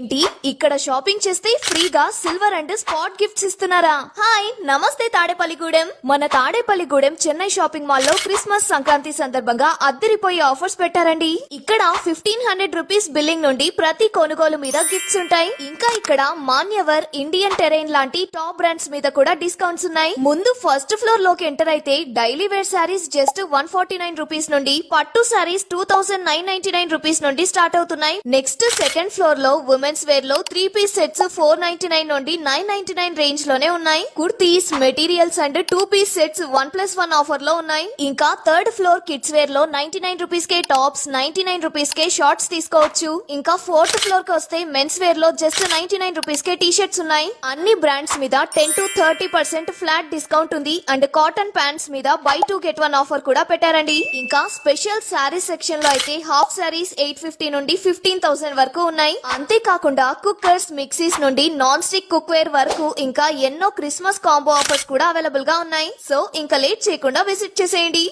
ఏంటి ఇక్కడ షాపింగ్ చేస్తే ఫ్రీగా సిల్వర్ అండ్ స్పాట్ గిఫ్ట్స్ ఇస్తున్నారా? హాయ్ నమస్తే తాడేపల్లిగూడెం. మన తాడేపల్లిగూడెం చెన్నై షాపింగ్ మాల్ లో క్రిస్మస్ సంక్రాంతి సందర్భంగా అద్దరిపోయే ఆఫర్స్ పెట్టారండి. ఇక్కడ 1500 రూపీస్ బిల్లింగ్ నుండి ప్రతి కొనుగోలు మీద గిఫ్ట్స్ ఉంటాయి. ఇంకా ఇక్కడ మాన్యవర్, ఇండియన్ టెరైన్ లాంటి టాప్ బ్రాండ్స్ మీద కూడా డిస్కౌంట్స్ ఉన్నాయి. ముందు ఫస్ట్ ఫ్లోర్ లోకి ఎంటర్ అయితే daily wear saris just 149 rupees నుండి, పట్టు శారీస్ 2999 రూపీస్ నుండి స్టార్ట్ అవుతున్నాయి. నెక్స్ట్ సెకండ్ ఫ్లోర్ లో ఉమెన్స్ వేర్ లో 3 పీస్ సెట్స్ 499 నుండి 999 రేంజ్ లోనే ఉన్నాయి. Kurtis, materials and 2 piece sets 1+1 offer లో ఉన్నాయి. ఇంకా థర్డ్ ఫ్లోర్ కిడ్స్ వేర్ లో 99 రూపీస్ కే టాప్స్, 99 రూపీస్ కే షార్ట్స్ తీసుకోవచ్చు. ఇంకా ఫోర్త్ ఫ్లోర్ కి వస్తే మెన్స్ వేర్ లో జస్ట్ 99 రూపీస్ కే టీ షర్ట్స్ ఉన్నాయి. అన్ని బ్రాండ్స్ మీద 10 to 30% ఫ్లాట్ డిస్కౌంట్ ఉంది. అండ్ కాటన్ ప్యాంట్స్ మీద buy 2 get 1 ఆఫర్ కూడా పెట్టారండి. ఇంకా స్పెషల్ శారీ సెక్షన్ లో అయితే హాఫ్ శారీస్ 850 నుండి 15,000 వరకు ఉన్నాయి. అంతేకాకుండా కుక్కర్స్, మిక్సీస్ నుండి నాన్ స్టిక్ కుక్ వేర్ వరకు ఇంకా ఎన్నో క్రిస్మస్ కాంబో ఆఫర్స్ కూడా అవైలబుల్ గా ఉన్నాయి. సో ఇంకా లేట్ చేయకుండా విజిట్ చేసేయండి.